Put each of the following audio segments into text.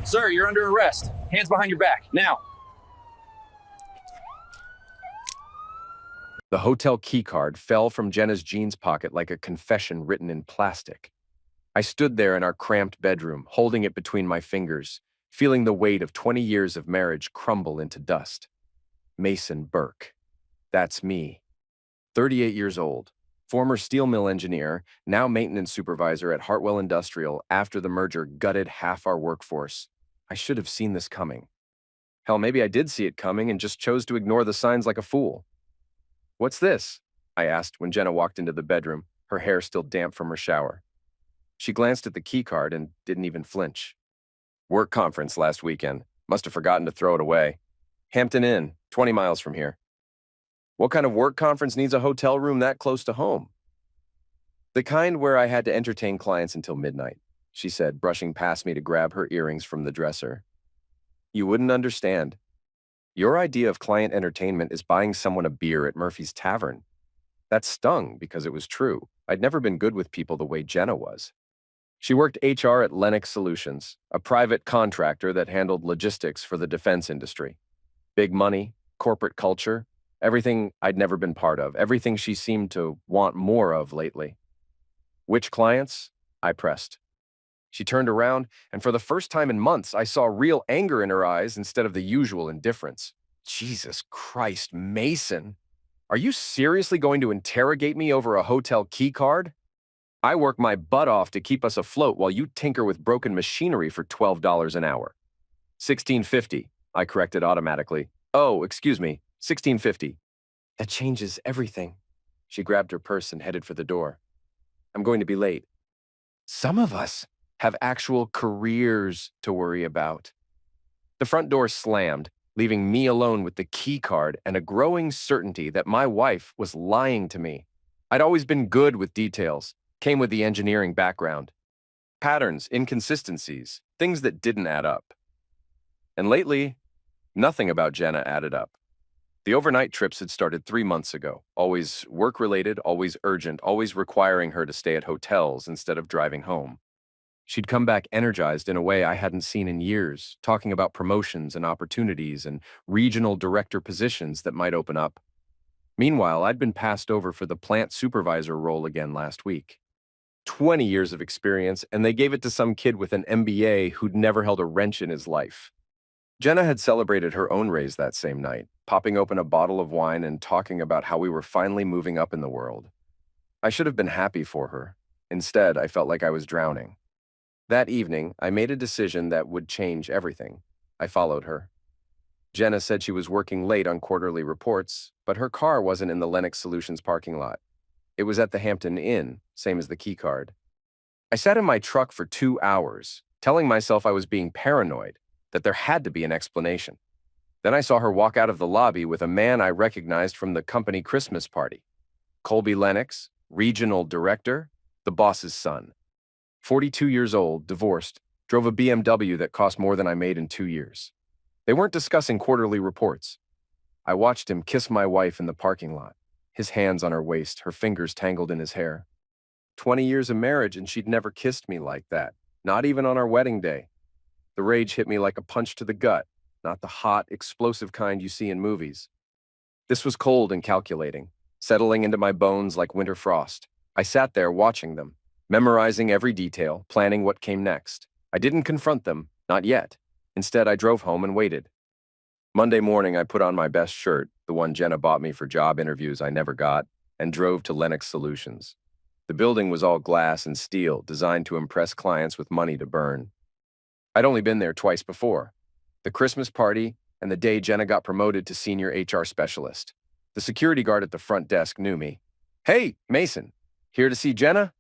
Sir, you're under arrest. Hands behind your back, now. The hotel keycard fell from Jenna's jeans pocket like a confession written in plastic. I stood there in our cramped bedroom, holding it between my fingers, feeling the weight of 20 years of marriage crumble into dust. Mason Burke. That's me. 38 years old, former steel mill engineer, now maintenance supervisor at Hartwell Industrial after the merger gutted half our workforce. I should have seen this coming. Hell, maybe I did see it coming and just chose to ignore the signs like a fool. "What's this?" I asked when Jenna walked into the bedroom, her hair still damp from her shower. She glanced at the keycard and didn't even flinch. "Work conference last weekend. Must have forgotten to throw it away. Hampton Inn, 20 miles from here." "What kind of work conference needs a hotel room that close to home?" "The kind where I had to entertain clients until midnight," she said, brushing past me to grab her earrings from the dresser. "You wouldn't understand. Your idea of client entertainment is buying someone a beer at Murphy's Tavern." That stung because it was true. I'd never been good with people the way Jenna was. She worked HR at Lennox Solutions, a private contractor that handled logistics for the defense industry. Big money, corporate culture, everything I'd never been part of, everything she seemed to want more of lately. "Which clients?" I pressed. She turned around, and for the first time in months, I saw real anger in her eyes instead of the usual indifference. "Jesus Christ, Mason! Are you seriously going to interrogate me over a hotel key card? I work my butt off to keep us afloat while you tinker with broken machinery for $12 an hour. $16.50, I corrected automatically. "Oh, excuse me, $16.50. "That changes everything." She grabbed her purse and headed for the door. "I'm going to be late." Some of us have actual careers to worry about. The front door slammed, leaving me alone with the key card and a growing certainty that my wife was lying to me. I'd always been good with details, came with the engineering background. Patterns, inconsistencies, things that didn't add up. And lately, nothing about Jenna added up. The overnight trips had started 3 months ago, always work-related, always urgent, always requiring her to stay at hotels instead of driving home. She'd come back energized in a way I hadn't seen in years, talking about promotions and opportunities and regional director positions that might open up. Meanwhile, I'd been passed over for the plant supervisor role again last week. 20 years of experience, and they gave it to some kid with an MBA who'd never held a wrench in his life. Jenna had celebrated her own raise that same night, popping open a bottle of wine and talking about how we were finally moving up in the world. I should have been happy for her. Instead, I felt like I was drowning. That evening, I made a decision that would change everything. I followed her. Jenna said she was working late on quarterly reports, but her car wasn't in the Lennox Solutions parking lot. It was at the Hampton Inn, same as the key card. I sat in my truck for 2 hours, telling myself I was being paranoid, that there had to be an explanation. Then I saw her walk out of the lobby with a man I recognized from the company Christmas party. Colby Lennox, regional director, the boss's son. 42 years old, divorced, drove a BMW that cost more than I made in 2 years. They weren't discussing quarterly reports. I watched him kiss my wife in the parking lot, his hands on her waist, her fingers tangled in his hair. 20 years of marriage and she'd never kissed me like that, not even on our wedding day. The rage hit me like a punch to the gut, not the hot, explosive kind you see in movies. This was cold and calculating, settling into my bones like winter frost. I sat there watching them, memorizing every detail, planning what came next. I didn't confront them, not yet. Instead, I drove home and waited. Monday morning, I put on my best shirt, the one Jenna bought me for job interviews I never got, and drove to Lennox Solutions. The building was all glass and steel, designed to impress clients with money to burn. I'd only been there twice before, the Christmas party and the day Jenna got promoted to senior HR specialist. The security guard at the front desk knew me. "Hey, Mason, here to see Jenna?"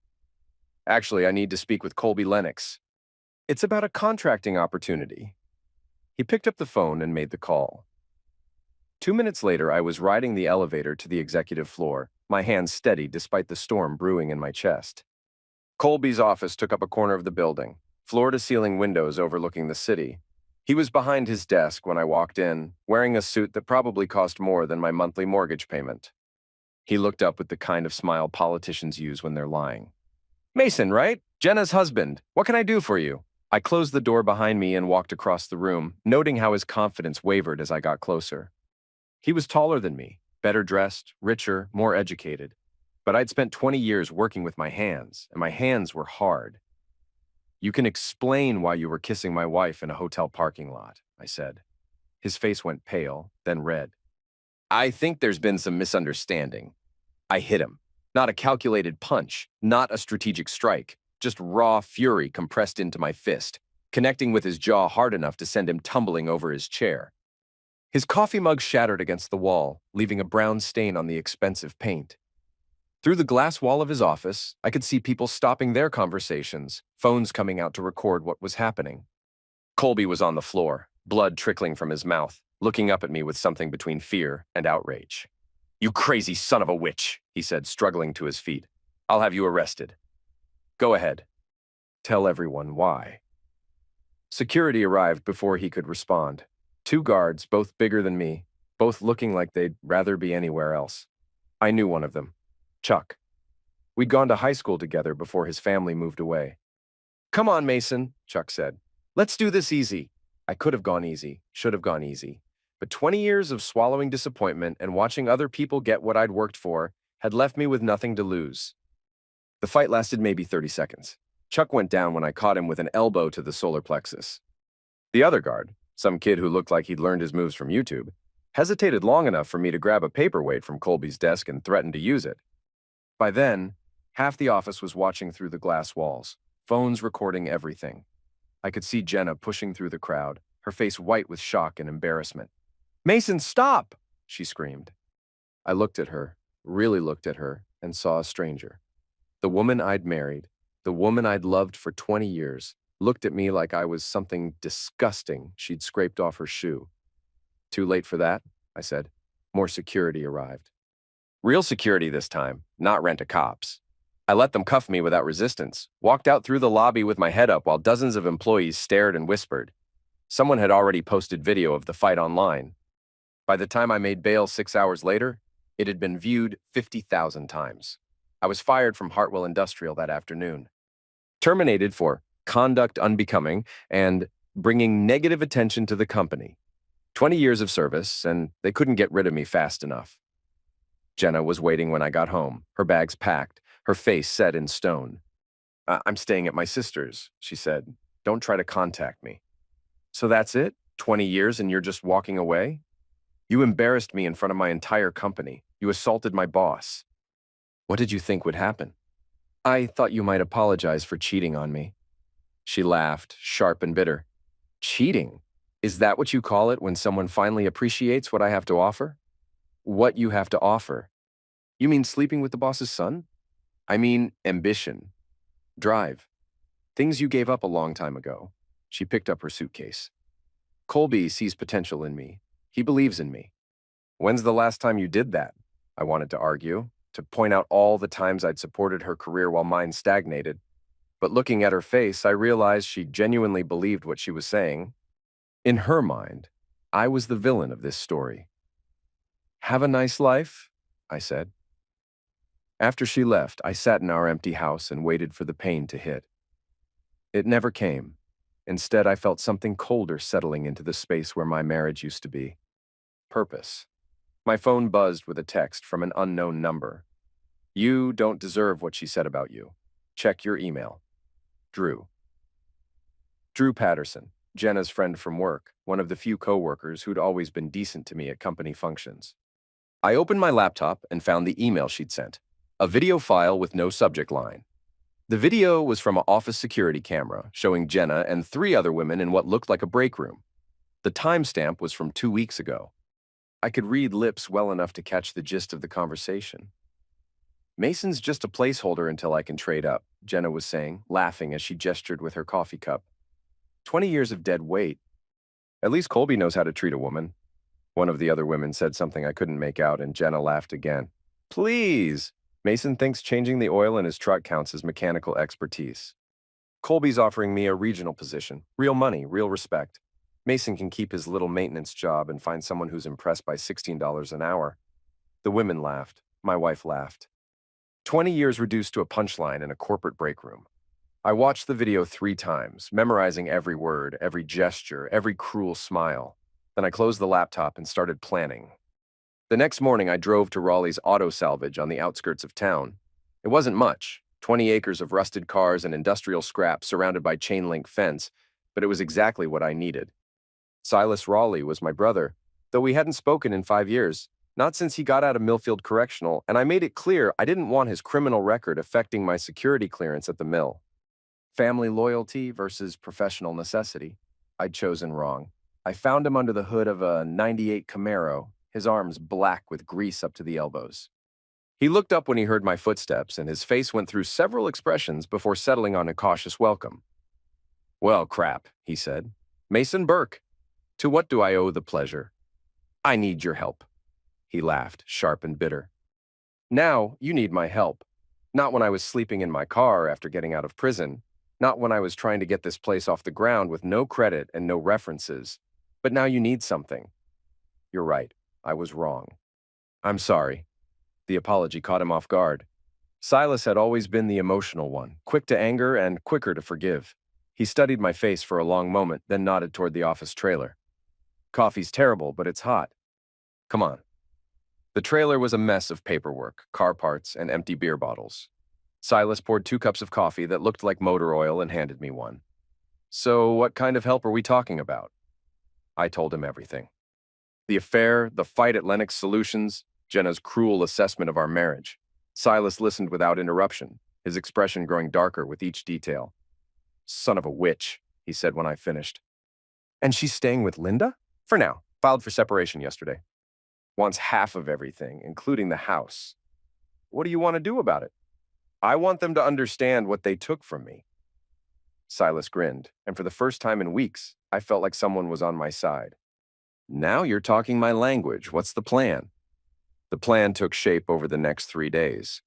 "Actually, I need to speak with Colby Lennox." "It's about a contracting opportunity." He picked up the phone and made the call. 2 minutes later, I was riding the elevator to the executive floor, my hands steady despite the storm brewing in my chest. Colby's office took up a corner of the building, floor-to-ceiling windows overlooking the city. He was behind his desk when I walked in, wearing a suit that probably cost more than my monthly mortgage payment. He looked up with the kind of smile politicians use when they're lying. "Mason, right? Jenna's husband. What can I do for you?" I closed the door behind me and walked across the room, noting how his confidence wavered as I got closer. He was taller than me, better dressed, richer, more educated. But I'd spent 20 years working with my hands, and my hands were hard. "You can explain why you were kissing my wife in a hotel parking lot," I said. His face went pale, then red. "I think there's been some misunderstanding." I hit him. Not a calculated punch, not a strategic strike, just raw fury compressed into my fist, connecting with his jaw hard enough to send him tumbling over his chair. His coffee mug shattered against the wall, leaving a brown stain on the expensive paint. Through the glass wall of his office, I could see people stopping their conversations, phones coming out to record what was happening. Colby was on the floor, blood trickling from his mouth, looking up at me with something between fear and outrage. "You crazy son of a witch," he said, struggling to his feet. "I'll have you arrested." "Go ahead. Tell everyone why." Security arrived before he could respond. 2 guards, both bigger than me, both looking like they'd rather be anywhere else. I knew one of them. Chuck. We'd gone to high school together before his family moved away. "Come on, Mason," Chuck said. "Let's do this easy." I could have gone easy, should have gone easy. But 20 years of swallowing disappointment and watching other people get what I'd worked for had left me with nothing to lose. The fight lasted maybe 30 seconds. Chuck went down when I caught him with an elbow to the solar plexus. The other guard, some kid who looked like he'd learned his moves from YouTube, hesitated long enough for me to grab a paperweight from Colby's desk and threaten to use it. By then, half the office was watching through the glass walls, phones recording everything. I could see Jenna pushing through the crowd, her face white with shock and embarrassment. "Mason, stop!" she screamed. I looked at her, really looked at her, and saw a stranger. The woman I'd married, the woman I'd loved for 20 years, looked at me like I was something disgusting she'd scraped off her shoe. "Too late for that," I said. More security arrived. Real security this time, not rent-a-cops. I let them cuff me without resistance, walked out through the lobby with my head up while dozens of employees stared and whispered. Someone had already posted video of the fight online. By the time I made bail 6 hours later, it had been viewed 50,000 times. I was fired from Hartwell Industrial that afternoon. Terminated for conduct unbecoming and bringing negative attention to the company. 20 years of service, and they couldn't get rid of me fast enough. Jenna was waiting when I got home, her bags packed, her face set in stone. "I'm staying at my sister's," she said. "Don't try to contact me." "So that's it? 20 years and you're just walking away? You embarrassed me in front of my entire company. You assaulted my boss. What did you think would happen?" "I thought you might apologize for cheating on me." She laughed, sharp and bitter. "Cheating? Is that what you call it when someone finally appreciates what I have to offer?" "What you have to offer? You mean sleeping with the boss's son?" "I mean ambition. Drive. Things you gave up a long time ago." She picked up her suitcase. "Colby sees potential in me. He believes in me." "When's the last time you did that?" I wanted to argue, to point out all the times I'd supported her career while mine stagnated. But looking at her face, I realized she genuinely believed what she was saying. In her mind, I was the villain of this story. "Have a nice life," I said. After she left, I sat in our empty house and waited for the pain to hit. It never came. Instead, I felt something colder settling into the space where my marriage used to be. Purpose. My phone buzzed with a text from an unknown number. "You don't deserve what she said about you. Check your email. Drew." Drew Patterson, Jenna's friend from work, one of the few coworkers who'd always been decent to me at company functions. I opened my laptop and found the email she'd sent, a video file with no subject line. The video was from an office security camera showing Jenna and 3 other women in what looked like a break room. The timestamp was from 2 weeks ago. I could read lips well enough to catch the gist of the conversation. "Mason's just a placeholder until I can trade up," Jenna was saying, laughing as she gestured with her coffee cup. 20 years of dead weight. "At least Colby knows how to treat a woman." One of the other women said something I couldn't make out, and Jenna laughed again. "Please! Mason thinks changing the oil in his truck counts as mechanical expertise. Colby's offering me a regional position. Real money, real respect. Mason can keep his little maintenance job and find someone who's impressed by $16 an hour." The women laughed. My wife laughed. 20 years reduced to a punchline in a corporate break room. I watched the video 3 times, memorizing every word, every gesture, every cruel smile. Then I closed the laptop and started planning. The next morning, I drove to Raleigh's auto salvage on the outskirts of town. It wasn't much, 20 acres of rusted cars and industrial scrap surrounded by chain-link fence, but it was exactly what I needed. Silas Raleigh was my brother, though we hadn't spoken in 5 years, not since he got out of Millfield Correctional, and I made it clear I didn't want his criminal record affecting my security clearance at the mill. Family loyalty versus professional necessity. I'd chosen wrong. I found him under the hood of a '98 Camaro, his arms black with grease up to the elbows. He looked up when he heard my footsteps, and his face went through several expressions before settling on a cautious welcome. "Well, crap," he said. "Mason Burke. To what do I owe the pleasure?" "I need your help." He laughed, sharp and bitter. "Now you need my help. Not when I was sleeping in my car after getting out of prison. Not when I was trying to get this place off the ground with no credit and no references. But now you need something." "You're right. I was wrong." "I'm sorry." The apology caught him off guard. Silas had always been the emotional one, quick to anger and quicker to forgive. He studied my face for a long moment, then nodded toward the office trailer. "Coffee's terrible, but it's hot. Come on." The trailer was a mess of paperwork, car parts, and empty beer bottles. Silas poured 2 cups of coffee that looked like motor oil and handed me one. "So what kind of help are we talking about?" I told him everything. The affair, the fight at Lennox Solutions, Jenna's cruel assessment of our marriage. Silas listened without interruption, his expression growing darker with each detail. "Son of a witch," he said when I finished. "And she's staying with Linda?" "For now. Filed for separation yesterday. Wants half of everything, including the house." "What do you want to do about it?" "I want them to understand what they took from me." Silas grinned, and for the first time in weeks, I felt like someone was on my side. "Now you're talking my language. What's the plan?" The plan took shape over the next 3 days.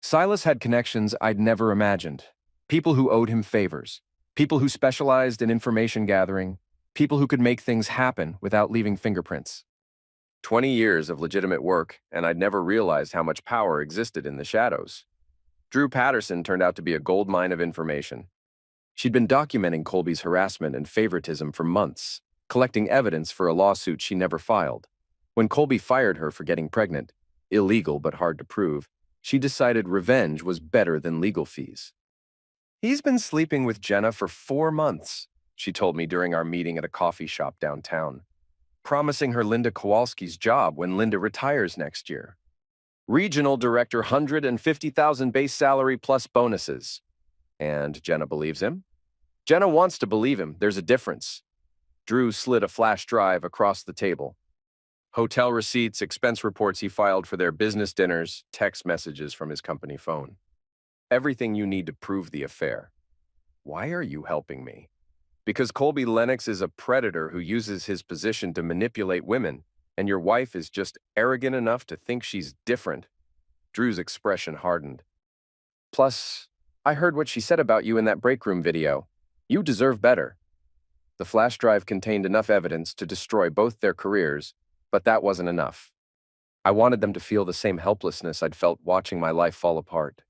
Silas had connections I'd never imagined. People who owed him favors. People who specialized in information gathering. People who could make things happen without leaving fingerprints. 20 years of legitimate work, and I'd never realized how much power existed in the shadows. Drew Patterson turned out to be a goldmine of information. She'd been documenting Colby's harassment and favoritism for months, collecting evidence for a lawsuit she never filed. When Colby fired her for getting pregnant, illegal but hard to prove, she decided revenge was better than legal fees. "He's been sleeping with Jenna for 4 months, she told me during our meeting at a coffee shop downtown, promising her Linda Kowalski's job when Linda retires next year. Regional director, 150,000 base salary plus bonuses. And Jenna believes him? Jenna wants to believe him. There's a difference." Drew slid a flash drive across the table. Hotel receipts, expense reports he filed for their business dinners, text messages from his company phone. Everything you need to prove the affair. "Why are you helping me?" "Because Colby Lennox is a predator who uses his position to manipulate women, and your wife is just arrogant enough to think she's different." Drew's expression hardened. "Plus, I heard what she said about you in that break room video. You deserve better." The flash drive contained enough evidence to destroy both their careers, but that wasn't enough. I wanted them to feel the same helplessness I'd felt watching my life fall apart.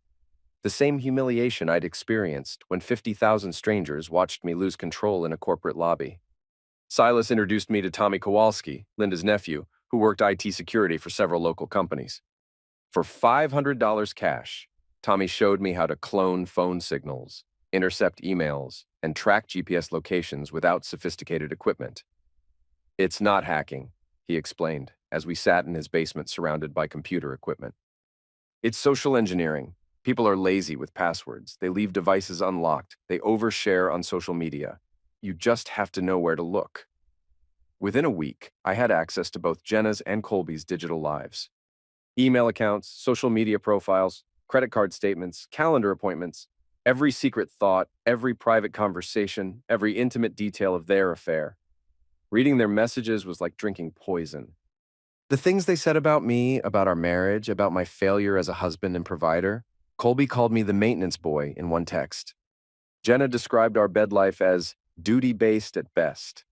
The same humiliation I'd experienced when 50,000 strangers watched me lose control in a corporate lobby. Silas introduced me to Tommy Kowalski, Linda's nephew, who worked IT security for several local companies. For $500 cash, Tommy showed me how to clone phone signals, intercept emails, and track GPS locations without sophisticated equipment. "It's not hacking," he explained, as we sat in his basement surrounded by computer equipment. "It's social engineering. People are lazy with passwords. They leave devices unlocked. They overshare on social media. You just have to know where to look." Within a week, I had access to both Jenna's and Colby's digital lives. Email accounts, social media profiles, credit card statements, calendar appointments, every secret thought, every private conversation, every intimate detail of their affair. Reading their messages was like drinking poison. The things they said about me, about our marriage, about my failure as a husband and provider. Colby called me the maintenance boy in one text. Jenna described our bed life as duty-based at best.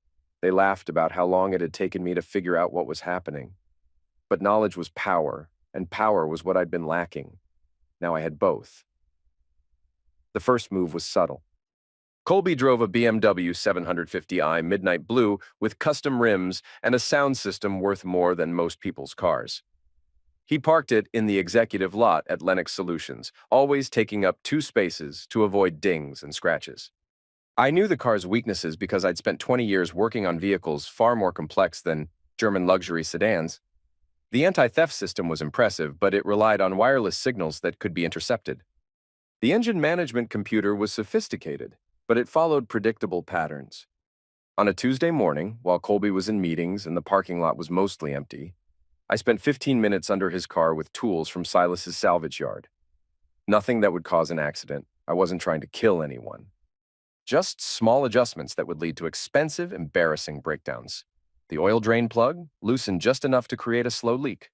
They laughed about how long it had taken me to figure out what was happening. But knowledge was power, and power was what I'd been lacking. Now I had both. The first move was subtle. Colby drove a BMW 750i Midnight Blue with custom rims and a sound system worth more than most people's cars. He parked it in the executive lot at Lennox Solutions, always taking up 2 spaces to avoid dings and scratches. I knew the car's weaknesses because I'd spent 20 years working on vehicles far more complex than German luxury sedans. The anti-theft system was impressive, but it relied on wireless signals that could be intercepted. The engine management computer was sophisticated, but it followed predictable patterns. On a Tuesday morning, while Colby was in meetings and the parking lot was mostly empty, I spent 15 minutes under his car with tools from Silas's salvage yard. Nothing that would cause an accident. I wasn't trying to kill anyone. Just small adjustments that would lead to expensive, embarrassing breakdowns. The oil drain plug loosened just enough to create a slow leak.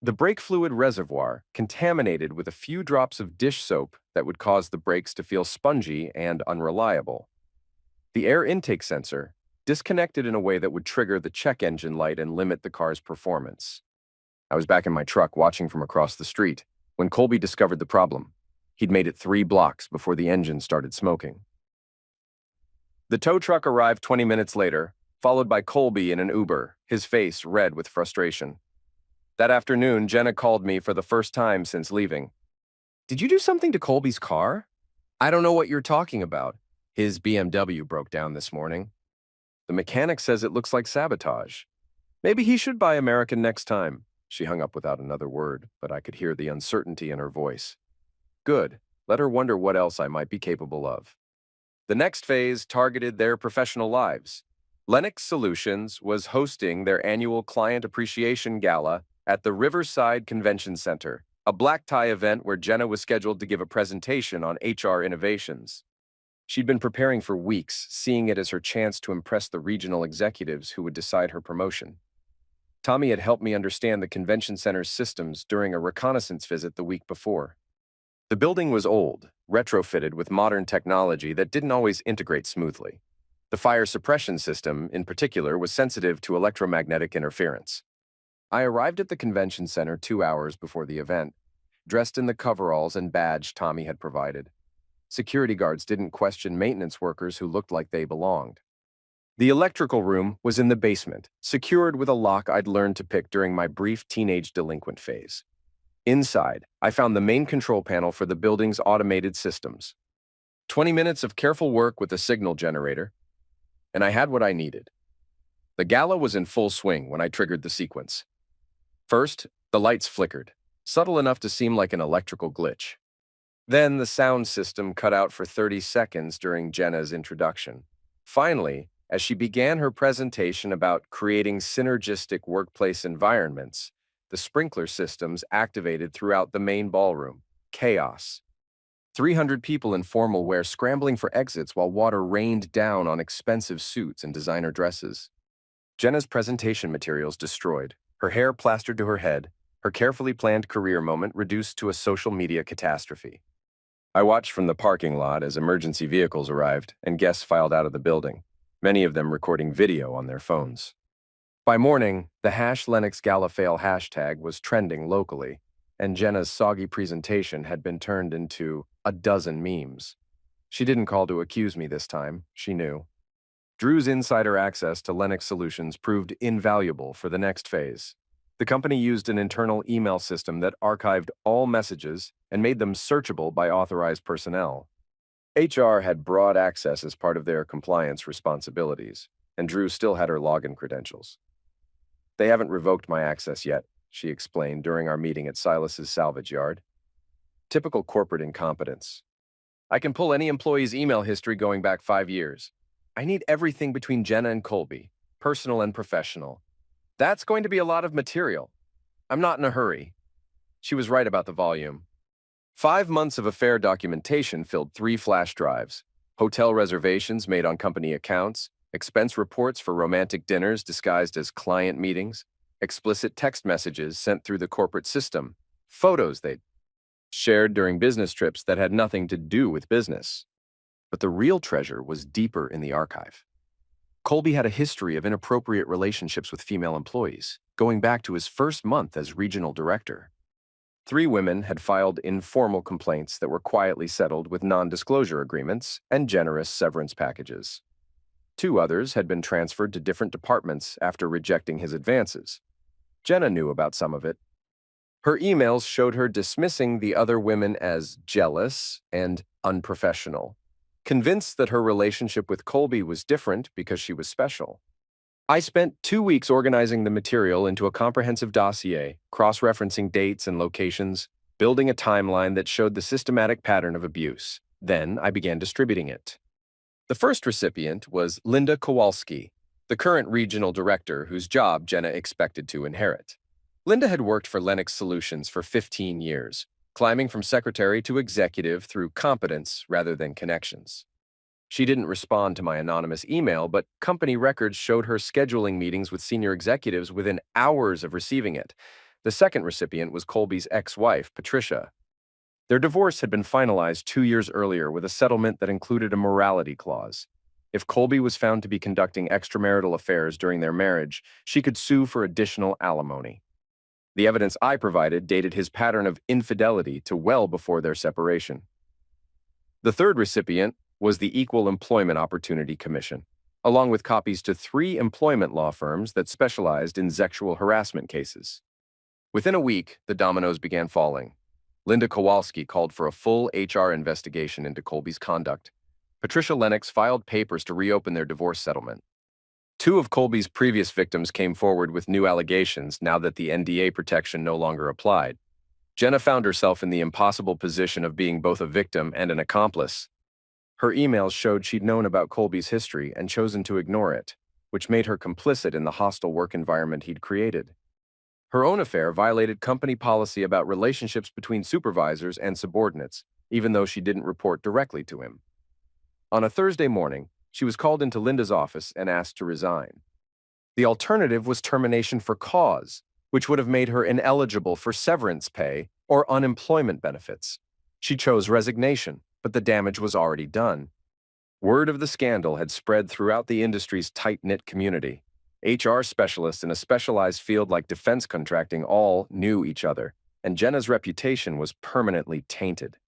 The brake fluid reservoir contaminated with a few drops of dish soap that would cause the brakes to feel spongy and unreliable. The air intake sensor disconnected in a way that would trigger the check engine light and limit the car's performance. I was back in my truck watching from across the street when Colby discovered the problem. He'd made it 3 blocks before the engine started smoking. The tow truck arrived 20 minutes later, followed by Colby in an Uber, his face red with frustration. That afternoon, Jenna called me for the first time since leaving. "Did you do something to Colby's car?" "I don't know what you're talking about. His BMW broke down this morning. The mechanic says it looks like sabotage. Maybe he should buy American next time." She hung up without another word, but I could hear the uncertainty in her voice. Good. Let her wonder what else I might be capable of. The next phase targeted their professional lives. Lennox Solutions was hosting their annual Client Appreciation Gala at the Riverside Convention Center, a black tie event where Jenna was scheduled to give a presentation on HR innovations. She'd been preparing for weeks, seeing it as her chance to impress the regional executives who would decide her promotion. Tommy had helped me understand the convention center's systems during a reconnaissance visit the week before. The building was old, retrofitted with modern technology that didn't always integrate smoothly. The fire suppression system, in particular, was sensitive to electromagnetic interference. I arrived at the convention center 2 hours before the event, dressed in the coveralls and badge Tommy had provided. Security guards didn't question maintenance workers who looked like they belonged. The electrical room was in the basement, secured with a lock I'd learned to pick during my brief teenage delinquent phase. Inside, I found the main control panel for the building's automated systems. 20 minutes of careful work with a signal generator, and I had what I needed. The gala was in full swing when I triggered the sequence. First, the lights flickered, subtle enough to seem like an electrical glitch. Then the sound system cut out for 30 seconds during Jenna's introduction. Finally, as she began her presentation about creating synergistic workplace environments, the sprinkler systems activated throughout the main ballroom. Chaos. 300 people in formal wear scrambling for exits while water rained down on expensive suits and designer dresses. Jenna's presentation materials destroyed, her hair plastered to her head, her carefully planned career moment reduced to a social media catastrophe. I watched from the parking lot as emergency vehicles arrived and guests filed out of the building, many of them recording video on their phones. By morning, the #LennoxGalaFail hashtag was trending locally, and Jenna's soggy presentation had been turned into a dozen memes. She didn't call to accuse me this time, she knew. Drew's insider access to Lennox Solutions proved invaluable for the next phase. The company used an internal email system that archived all messages and made them searchable by authorized personnel. HR had broad access as part of their compliance responsibilities, and Drew still had her login credentials. "They haven't revoked my access yet," she explained during our meeting at Silas's salvage yard. "Typical corporate incompetence. I can pull any employee's email history going back 5 years. I need everything between Jenna and Colby, personal and professional. That's going to be a lot of material. I'm not in a hurry." She was right about the volume. 5 months of affair documentation filled 3 flash drives, hotel reservations made on company accounts, expense reports for romantic dinners disguised as client meetings, explicit text messages sent through the corporate system, photos they'd shared during business trips that had nothing to do with business. But the real treasure was deeper in the archive. Colby had a history of inappropriate relationships with female employees, going back to his first month as regional director. 3 women had filed informal complaints that were quietly settled with non-disclosure agreements and generous severance packages. 2 others had been transferred to different departments after rejecting his advances. Jenna knew about some of it. Her emails showed her dismissing the other women as jealous and unprofessional, convinced that her relationship with Colby was different because she was special. I spent 2 weeks organizing the material into a comprehensive dossier, cross-referencing dates and locations, building a timeline that showed the systematic pattern of abuse. Then I began distributing it. The first recipient was Linda Kowalski, the current regional director whose job Jenna expected to inherit. Linda had worked for Lennox Solutions for 15 years, climbing from secretary to executive through competence rather than connections. She didn't respond to my anonymous email, but company records showed her scheduling meetings with senior executives within hours of receiving it. The second recipient was Colby's ex-wife, Patricia. Their divorce had been finalized 2 years earlier with a settlement that included a morality clause. If Colby was found to be conducting extramarital affairs during their marriage, she could sue for additional alimony. The evidence I provided dated his pattern of infidelity to well before their separation. The third recipient was the Equal Employment Opportunity Commission, along with copies to 3 employment law firms that specialized in sexual harassment cases. Within a week, the dominoes began falling. Linda Kowalski called for a full HR investigation into Colby's conduct. Patricia Lennox filed papers to reopen their divorce settlement. 2 of Colby's previous victims came forward with new allegations now that the NDA protection no longer applied. Jenna found herself in the impossible position of being both a victim and an accomplice. Her emails showed she'd known about Colby's history and chosen to ignore it, which made her complicit in the hostile work environment he'd created. Her own affair violated company policy about relationships between supervisors and subordinates, even though she didn't report directly to him. On a Thursday morning, she was called into Linda's office and asked to resign. The alternative was termination for cause, which would have made her ineligible for severance pay or unemployment benefits. She chose resignation, but the damage was already done. Word of the scandal had spread throughout the industry's tight-knit community. HR specialists in a specialized field like defense contracting all knew each other, and Jenna's reputation was permanently tainted.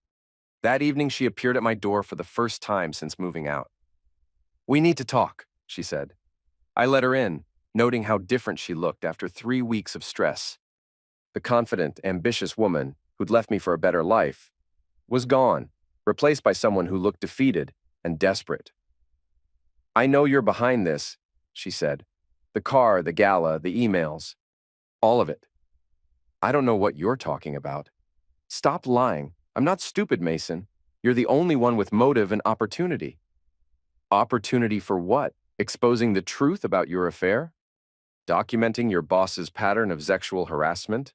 That evening, she appeared at my door for the first time since moving out. "We need to talk," she said. I let her in, noting how different she looked after 3 weeks of stress. The confident, ambitious woman who'd left me for a better life was gone, replaced by someone who looked defeated and desperate. "I know you're behind this," she said. "The car, the gala, the emails. All of it. I don't know what you're talking about. Stop lying. I'm not stupid, Mason. You're the only one with motive and opportunity." "Opportunity for what? Exposing the truth about your affair? Documenting your boss's pattern of sexual harassment?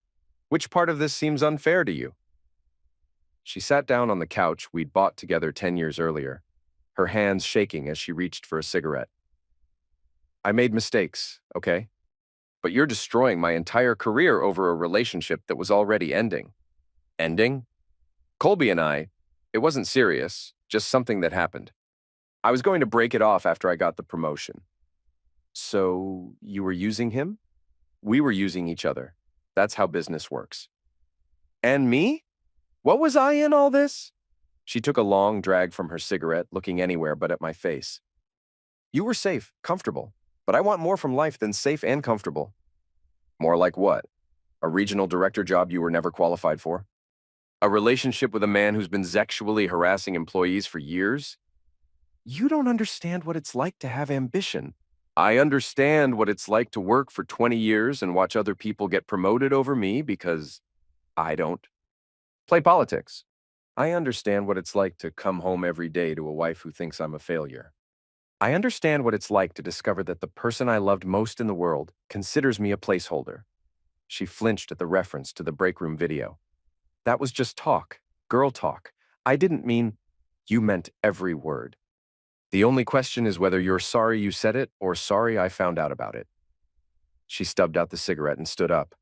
Which part of this seems unfair to you?" She sat down on the couch we'd bought together 10 years earlier, her hands shaking as she reached for a cigarette. "I made mistakes, okay? But you're destroying my entire career over a relationship that was already ending." "Ending? Colby and it wasn't serious, just something that happened. I was going to break it off after I got the promotion." "So you were using him?" "We were using each other. That's how business works." "And me? What was I in all this?" She took a long drag from her cigarette, looking anywhere but at my face. "You were safe, comfortable, but I want more from life than safe and comfortable." "More like what? A regional director job you were never qualified for? A relationship with a man who's been sexually harassing employees for years? You don't understand what it's like to have ambition." "I understand what it's like to work for 20 years and watch other people get promoted over me because I don't. Play politics. I understand what it's like to come home every day to a wife who thinks I'm a failure. I understand what it's like to discover that the person I loved most in the world considers me a placeholder." She flinched at the reference to the break room video. "That was just talk, girl talk. I didn't mean—" "You meant every word. The only question is whether you're sorry you said it or sorry I found out about it." She stubbed out the cigarette and stood up.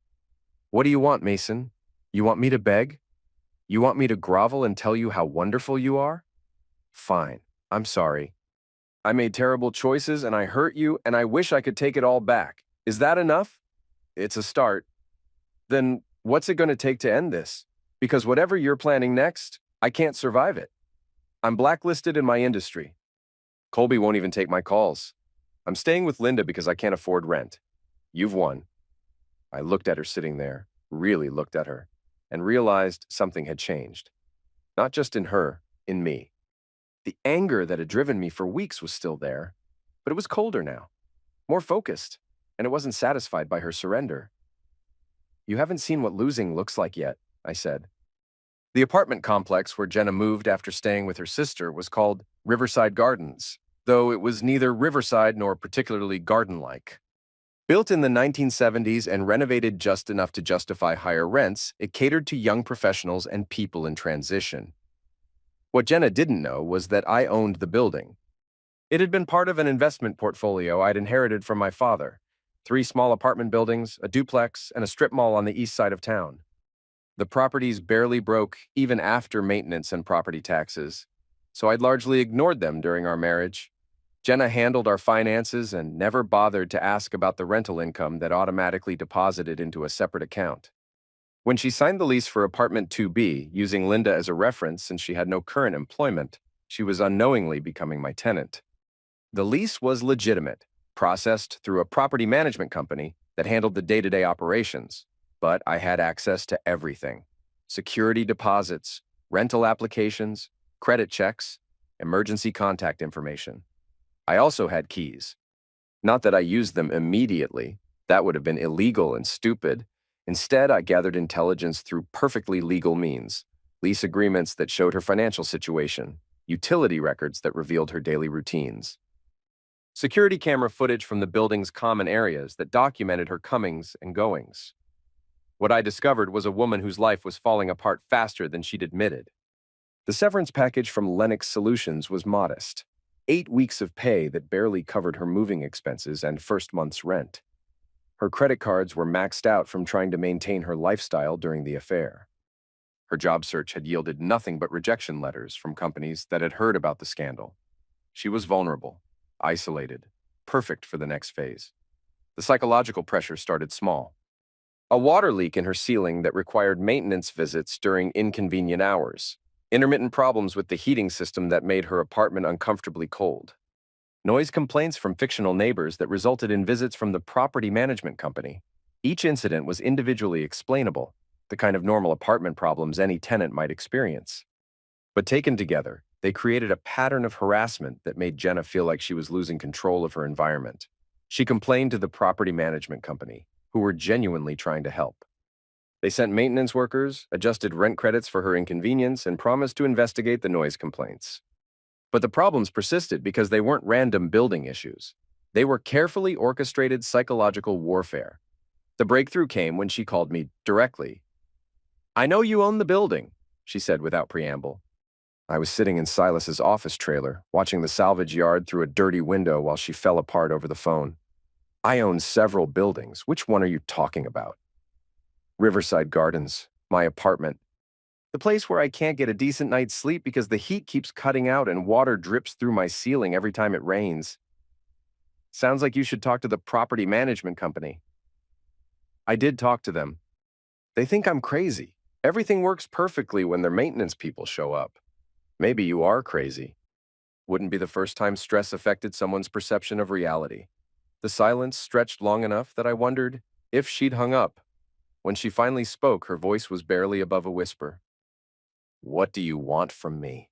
"What do you want, Mason? You want me to beg? You want me to grovel and tell you how wonderful you are? Fine, I'm sorry. I made terrible choices and I hurt you and I wish I could take it all back. Is that enough? It's a start. Then what's it going to take to end this? Because whatever you're planning next, I can't survive it. I'm blacklisted in my industry. Colby won't even take my calls. I'm staying with Linda because I can't afford rent. You've won. I looked at her sitting there, really looked at her, and realized something had changed. Not just in her, in me. The anger that had driven me for weeks was still there, but it was colder now, more focused, and it wasn't satisfied by her surrender. You haven't seen what losing looks like yet, I said. The apartment complex where Jenna moved after staying with her sister was called Riverside Gardens, though it was neither riverside nor particularly garden-like. Built in the 1970s and renovated just enough to justify higher rents, it catered to young professionals and people in transition. What Jenna didn't know was that I owned the building. It had been part of an investment portfolio I'd inherited from my father: 3 small apartment buildings, a duplex, and a strip mall on the east side of town. The properties barely broke even after maintenance and property taxes, so I'd largely ignored them during our marriage. Jenna handled our finances and never bothered to ask about the rental income that automatically deposited into a separate account. When she signed the lease for apartment 2B, using Linda as a reference since she had no current employment, she was unknowingly becoming my tenant. The lease was legitimate, processed through a property management company that handled the day-to-day operations, but I had access to everything: security deposits, rental applications, credit checks, emergency contact information. I also had keys. Not that I used them immediately. That would have been illegal and stupid. Instead, I gathered intelligence through perfectly legal means: lease agreements that showed her financial situation, utility records that revealed her daily routines, security camera footage from the building's common areas that documented her comings and goings. What I discovered was a woman whose life was falling apart faster than she'd admitted. The severance package from Lennox Solutions was modest: 8 weeks of pay that barely covered her moving expenses and first month's rent. Her credit cards were maxed out from trying to maintain her lifestyle during the affair. Her job search had yielded nothing but rejection letters from companies that had heard about the scandal. She was vulnerable, isolated, perfect for the next phase. The psychological pressure started small. A water leak in her ceiling that required maintenance visits during inconvenient hours. Intermittent problems with the heating system that made her apartment uncomfortably cold. Noise complaints from fictional neighbors that resulted in visits from the property management company. Each incident was individually explainable, the kind of normal apartment problems any tenant might experience. But taken together, they created a pattern of harassment that made Jenna feel like she was losing control of her environment. She complained to the property management company, who were genuinely trying to help. They sent maintenance workers, adjusted rent credits for her inconvenience, and promised to investigate the noise complaints. But the problems persisted because they weren't random building issues. They were carefully orchestrated psychological warfare. The breakthrough came when she called me directly. "I know you own the building," she said without preamble. I was sitting in Silas's office trailer, watching the salvage yard through a dirty window while she fell apart over the phone. "I own several buildings. Which one are you talking about?" "Riverside Gardens, my apartment. The place where I can't get a decent night's sleep because the heat keeps cutting out and water drips through my ceiling every time it rains. Sounds like you should talk to the property management company." I did talk to them. They think I'm crazy. Everything works perfectly when their maintenance people show up. Maybe you are crazy. Wouldn't be the first time stress affected someone's perception of reality. The silence stretched long enough that I wondered if she'd hung up. When she finally spoke, her voice was barely above a whisper. "What do you want from me?"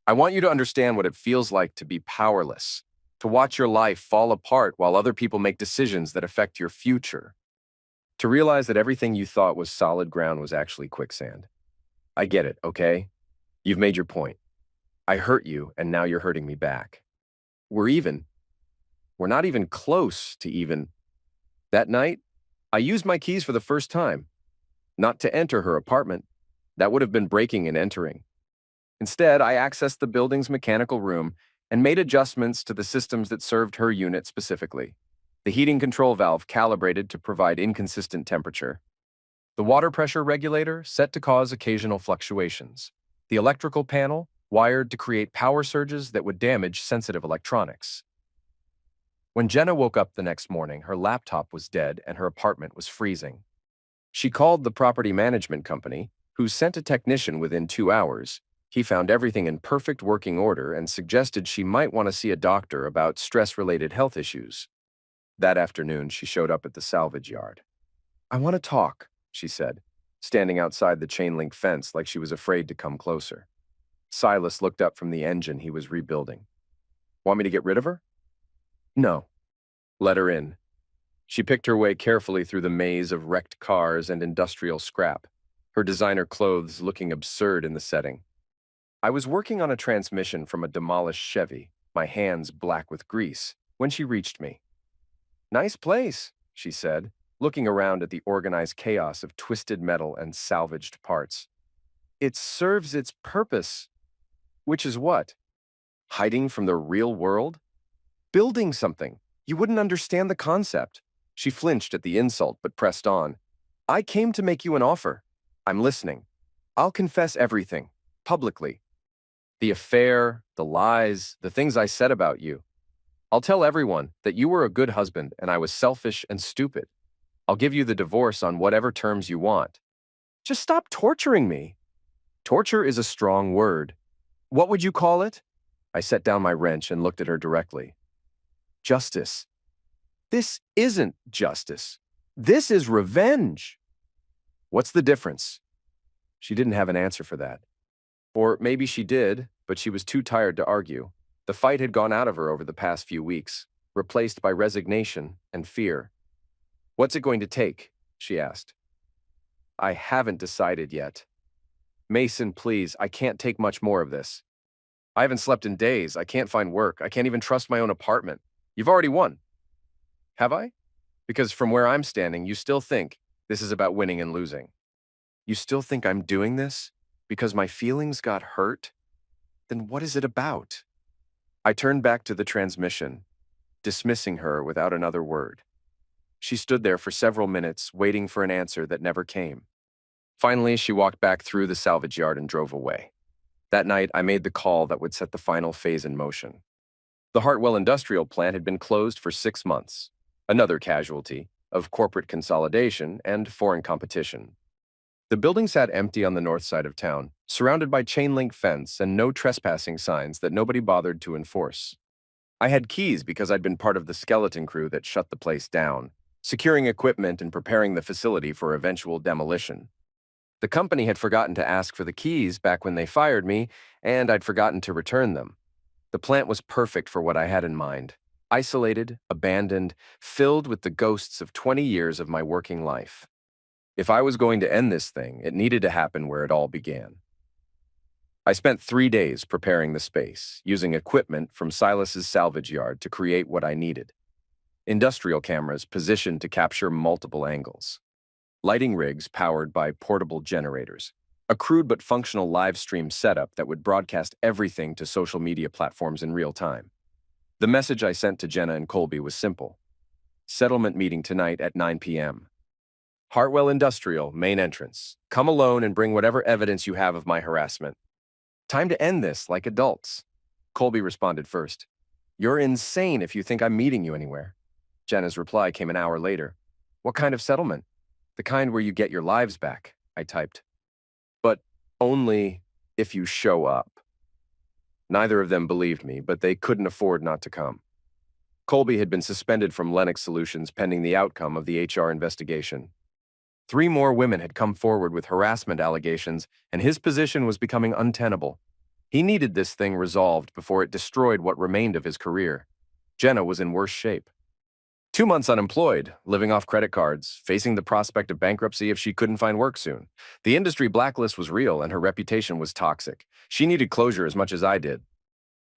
"I want you to understand what it feels like to be powerless, to watch your life fall apart while other people make decisions that affect your future. To realize that everything you thought was solid ground was actually quicksand. I get it, okay? You've made your point. I hurt you, and now you're hurting me back. We're even. We're not even close to even." That night, I used my keys for the first time. Not to enter her apartment. That would have been breaking and entering. Instead, I accessed the building's mechanical room and made adjustments to the systems that served her unit specifically. The heating control valve calibrated to provide inconsistent temperature. The water pressure regulator set to cause occasional fluctuations. The electrical panel wired to create power surges that would damage sensitive electronics. When Jenna woke up the next morning, her laptop was dead and her apartment was freezing. She called the property management company, who sent a technician within 2 hours. He found everything in perfect working order and suggested she might want to see a doctor about stress-related health issues. That afternoon, she showed up at the salvage yard. "I want to talk," she said, standing outside the chain-link fence like she was afraid to come closer. Silas looked up from the engine he was rebuilding. "Want me to get rid of her?" "No." "Let her in." She picked her way carefully through the maze of wrecked cars and industrial scrap, her designer clothes looking absurd in the setting. I was working on a transmission from a demolished Chevy, my hands black with grease, when she reached me. "Nice place," she said, looking around at the organized chaos of twisted metal and salvaged parts. "It serves its purpose." "Which is what? Hiding from the real world? Building something. You wouldn't understand the concept." She flinched at the insult but pressed on. "I came to make you an offer. I'm listening. I'll confess everything, publicly. The affair, the lies, the things I said about you. I'll tell everyone that you were a good husband and I was selfish and stupid. I'll give you the divorce on whatever terms you want. Just stop torturing me." "Torture is a strong word. What would you call it?" I set down my wrench and looked at her directly. "Justice." "This isn't justice. This is revenge." "What's the difference?" She didn't have an answer for that. Or maybe she did, but she was too tired to argue. The fight had gone out of her over the past few weeks, replaced by resignation and fear. "What's it going to take?" she asked. "I haven't decided yet." "Mason, please, I can't take much more of this. I haven't slept in days. I can't find work. I can't even trust my own apartment. You've already won." "Have I? Because from where I'm standing, you still think this is about winning and losing. You still think I'm doing this because my feelings got hurt? Then what is it about?" I turned back to the transmission, dismissing her without another word. She stood there for several minutes, waiting for an answer that never came. Finally, she walked back through the salvage yard and drove away. That night, I made the call that would set the final phase in motion. The Hartwell industrial plant had been closed for 6 months, another casualty of corporate consolidation and foreign competition. The building sat empty on the north side of town, surrounded by chain-link fence and no trespassing signs that nobody bothered to enforce. I had keys because I'd been part of the skeleton crew that shut the place down, securing equipment and preparing the facility for eventual demolition. The company had forgotten to ask for the keys back when they fired me, and I'd forgotten to return them. The plant was perfect for what I had in mind: isolated, abandoned, filled with the ghosts of 20 years of my working life. If I was going to end this thing, it needed to happen where it all began. I spent 3 days preparing the space, using equipment from Silas's salvage yard to create what I needed. Industrial cameras positioned to capture multiple angles. Lighting rigs powered by portable generators. A crude but functional live stream setup that would broadcast everything to social media platforms in real time. The message I sent to Jenna and Colby was simple. Settlement meeting tonight at 9 p.m. Hartwell Industrial, main entrance. Come alone and bring whatever evidence you have of my harassment. Time to end this like adults. Colby responded first. "You're insane if you think I'm meeting you anywhere." Jenna's reply came an hour later. "What kind of settlement?" "The kind where you get your lives back," I typed. "But only if you show up." Neither of them believed me, but they couldn't afford not to come. Colby had been suspended from Lennox Solutions pending the outcome of the HR investigation. 3 more women had come forward with harassment allegations, and his position was becoming untenable. He needed this thing resolved before it destroyed what remained of his career. Jenna was in worse shape. 2 months unemployed, living off credit cards, facing the prospect of bankruptcy if she couldn't find work soon. The industry blacklist was real and her reputation was toxic. She needed closure as much as I did.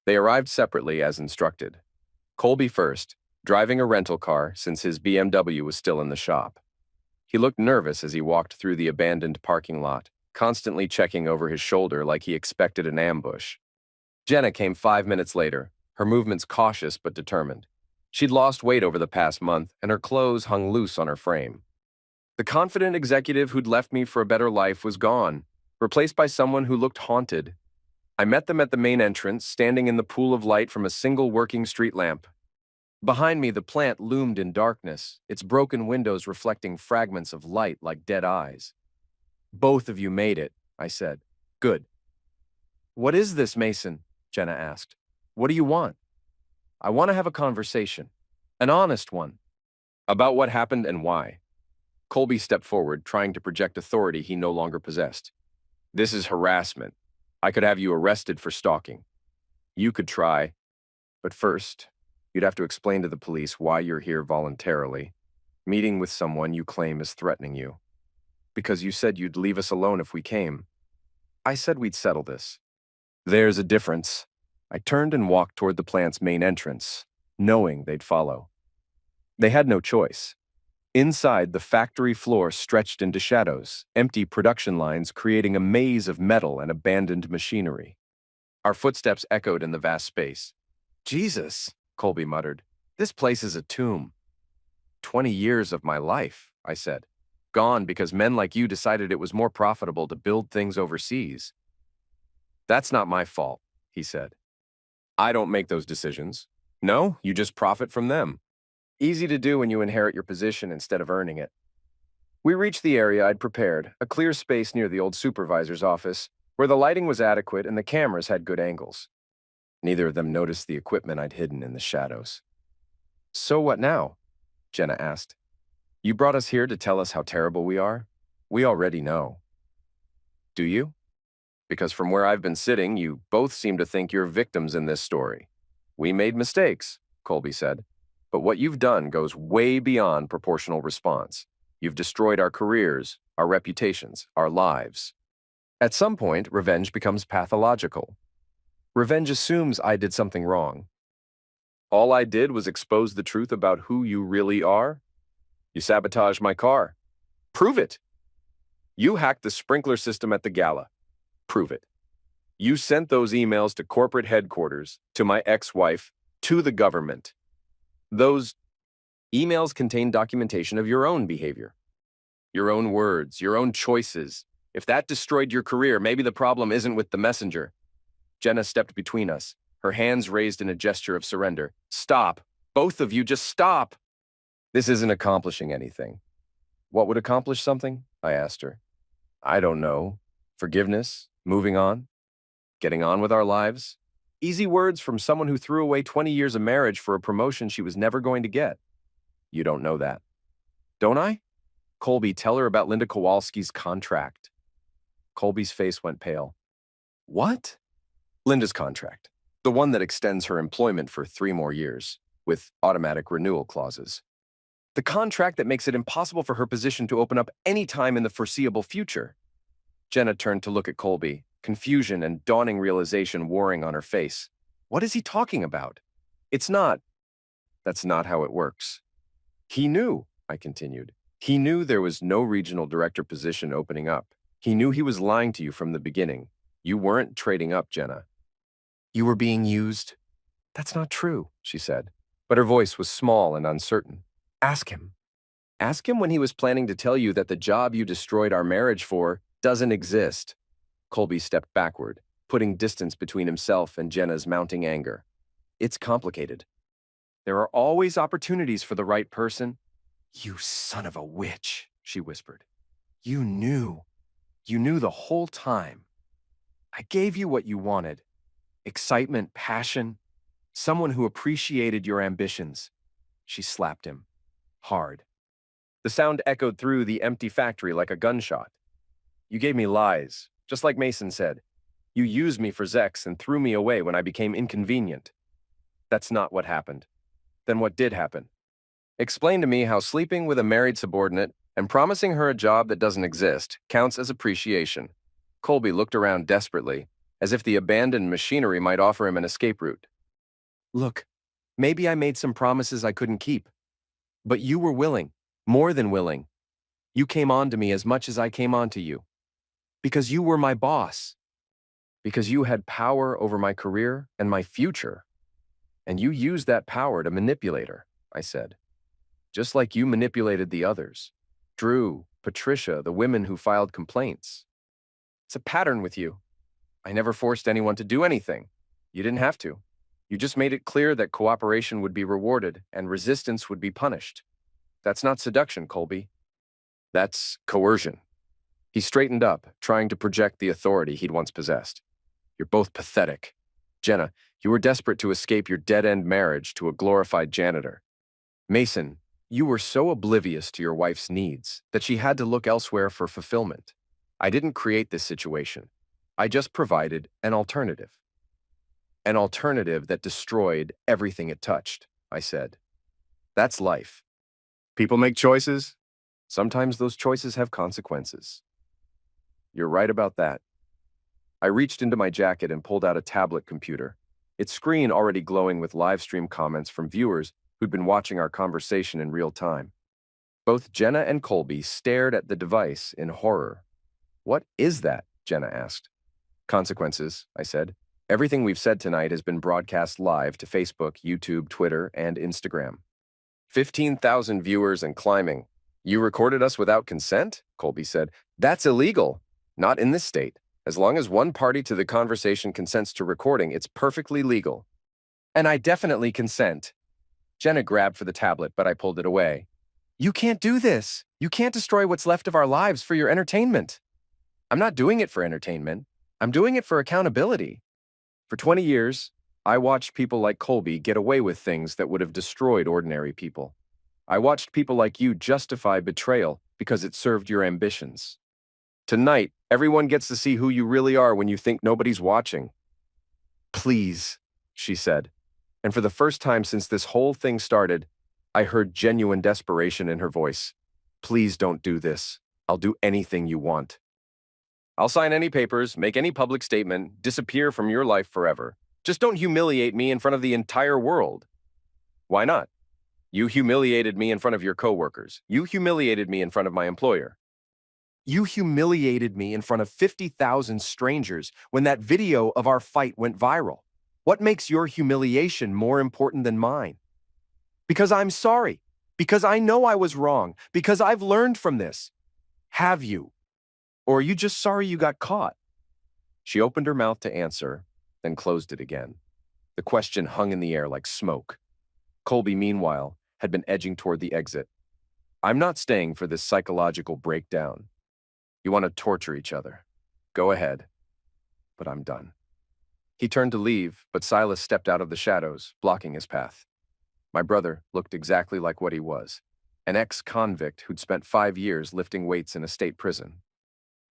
They arrived separately as instructed. Colby first, driving a rental car since his BMW was still in the shop. He looked nervous as he walked through the abandoned parking lot, constantly checking over his shoulder like he expected an ambush. Jenna came 5 minutes later, her movements cautious but determined. She'd lost weight over the past month, and her clothes hung loose on her frame. The confident executive who'd left me for a better life was gone, replaced by someone who looked haunted. I met them at the main entrance, standing in the pool of light from a single working street lamp. Behind me, the plant loomed in darkness, its broken windows reflecting fragments of light like dead eyes. Both of you made it, I said. Good. What is this, Mason? Jenna asked. What do you want? I want to have a conversation. An honest one. About what happened and why. Colby stepped forward, trying to project authority he no longer possessed. This is harassment. I could have you arrested for stalking. You could try, but first, you'd have to explain to the police why you're here voluntarily, meeting with someone you claim is threatening you. Because you said you'd leave us alone if we came. I said we'd settle this. There's a difference. I turned and walked toward the plant's main entrance, knowing they'd follow. They had no choice. Inside, the factory floor stretched into shadows, empty production lines creating a maze of metal and abandoned machinery. Our footsteps echoed in the vast space. Jesus, Colby muttered. This place is a tomb. 20 years of my life, I said. Gone because men like you decided it was more profitable to build things overseas. That's not my fault, he said. I don't make those decisions. No, you just profit from them. Easy to do when you inherit your position instead of earning it. We reached the area I'd prepared, a clear space near the old supervisor's office, where the lighting was adequate and the cameras had good angles. Neither of them noticed the equipment I'd hidden in the shadows. So what now? Jenna asked. You brought us here to tell us how terrible we are? We already know. Do you? Because from where I've been sitting, you both seem to think you're victims in this story. We made mistakes, Colby said. But what you've done goes way beyond proportional response. You've destroyed our careers, our reputations, our lives. At some point, revenge becomes pathological. Revenge assumes I did something wrong. All I did was expose the truth about who you really are. You sabotaged my car. Prove it. You hacked the sprinkler system at the gala. Prove it. You sent those emails to corporate headquarters, to my ex-wife, to the government. Those emails contain documentation of your own behavior, your own words, your own choices. If that destroyed your career, maybe the problem isn't with the messenger. Jenna stepped between us, her hands raised in a gesture of surrender. Stop. Both of you, just stop. This isn't accomplishing anything. What would accomplish something? I asked her. I don't know. Forgiveness? Moving on? Getting on with our lives? Easy words from someone who threw away 20 years of marriage for a promotion she was never going to get. You don't know that. Don't I? Colby, tell her about Linda Kowalski's contract. Colby's face went pale. What? Linda's contract. The one that extends her employment for 3 more years, with automatic renewal clauses. The contract that makes it impossible for her position to open up any time in the foreseeable future. Jenna turned to look at Colby, confusion and dawning realization warring on her face. What is he talking about? It's not. That's not how it works. He knew, I continued. He knew there was no regional director position opening up. He knew he was lying to you from the beginning. You weren't trading up, Jenna. You were being used. That's not true, she said, but her voice was small and uncertain. Ask him. Ask him when he was planning to tell you that the job you destroyed our marriage for doesn't exist. Colby stepped backward, putting distance between himself and Jenna's mounting anger. It's complicated. There are always opportunities for the right person. You son of a witch, she whispered. You knew. You knew the whole time. I gave you what you wanted. Excitement, passion, someone who appreciated your ambitions. She slapped him. Hard. The sound echoed through the empty factory like a gunshot. You gave me lies, just like Mason said. You used me for Zex and threw me away when I became inconvenient. That's not what happened. Then what did happen? Explain to me how sleeping with a married subordinate and promising her a job that doesn't exist counts as appreciation. Colby looked around desperately, as if the abandoned machinery might offer him an escape route. Look, maybe I made some promises I couldn't keep. But you were willing, more than willing. You came on to me as much as I came on to you. Because you were my boss. Because you had power over my career and my future. And you used that power to manipulate her, I said. Just like you manipulated the others. Drew, Patricia, the women who filed complaints. It's a pattern with you. I never forced anyone to do anything. You didn't have to. You just made it clear that cooperation would be rewarded and resistance would be punished. That's not seduction, Colby. That's coercion. He straightened up, trying to project the authority he'd once possessed. You're both pathetic. Jenna, you were desperate to escape your dead-end marriage to a glorified janitor. Mason, you were so oblivious to your wife's needs that she had to look elsewhere for fulfillment. I didn't create this situation. I just provided an alternative. An alternative that destroyed everything it touched, I said. That's life. People make choices. Sometimes those choices have consequences. You're right about that. I reached into my jacket and pulled out a tablet computer, its screen already glowing with live stream comments from viewers who'd been watching our conversation in real time. Both Jenna and Colby stared at the device in horror. What is that? Jenna asked. Consequences, I said. Everything we've said tonight has been broadcast live to Facebook, YouTube, Twitter, and Instagram. 15,000 viewers and climbing. You recorded us without consent? Colby said. That's illegal. Not in this state. As long as one party to the conversation consents to recording, it's perfectly legal. And I definitely consent. Jenna grabbed for the tablet, but I pulled it away. You can't do this. You can't destroy what's left of our lives for your entertainment. I'm not doing it for entertainment. I'm doing it for accountability. For 20 years, I watched people like Colby get away with things that would have destroyed ordinary people. I watched people like you justify betrayal because it served your ambitions. Tonight, everyone gets to see who you really are when you think nobody's watching. Please, she said. And for the first time since this whole thing started, I heard genuine desperation in her voice. Please don't do this. I'll do anything you want. I'll sign any papers, make any public statement, disappear from your life forever. Just don't humiliate me in front of the entire world. Why not? You humiliated me in front of your coworkers. You humiliated me in front of my employer. You humiliated me in front of 50,000 strangers when that video of our fight went viral. What makes your humiliation more important than mine? Because I'm sorry. Because I know I was wrong. Because I've learned from this. Have you? Or are you just sorry you got caught? She opened her mouth to answer, then closed it again. The question hung in the air like smoke. Colby, meanwhile, had been edging toward the exit. I'm not staying for this psychological breakdown. You want to torture each other. Go ahead. But I'm done. He turned to leave, but Silas stepped out of the shadows, blocking his path. My brother looked exactly like what he was, an ex-convict who'd spent 5 years lifting weights in a state prison.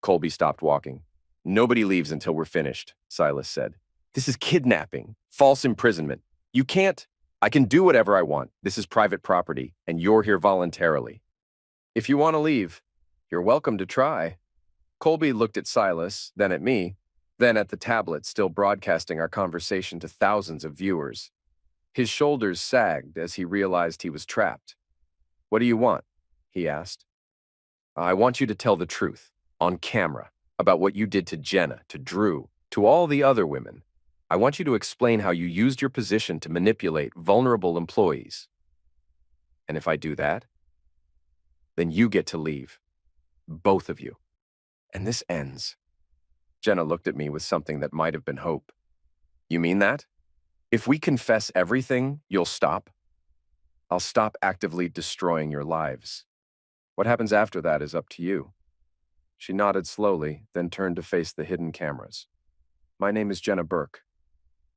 Colby stopped walking. Nobody leaves until we're finished, Silas said. This is kidnapping, false imprisonment. You can't. I can do whatever I want. This is private property, and you're here voluntarily. If you want to leave, you're welcome to try. Colby looked at Silas, then at me, then at the tablet still broadcasting our conversation to thousands of viewers. His shoulders sagged as he realized he was trapped. What do you want? He asked. I want you to tell the truth, on camera, about what you did to Jenna, to Drew, to all the other women. I want you to explain how you used your position to manipulate vulnerable employees. And if I do that, then you get to leave. Both of you. And this ends. Jenna looked at me with something that might have been hope. You mean that? If we confess everything, you'll stop? I'll stop actively destroying your lives. What happens after that is up to you. She nodded slowly, then turned to face the hidden cameras. My name is Jenna Burke.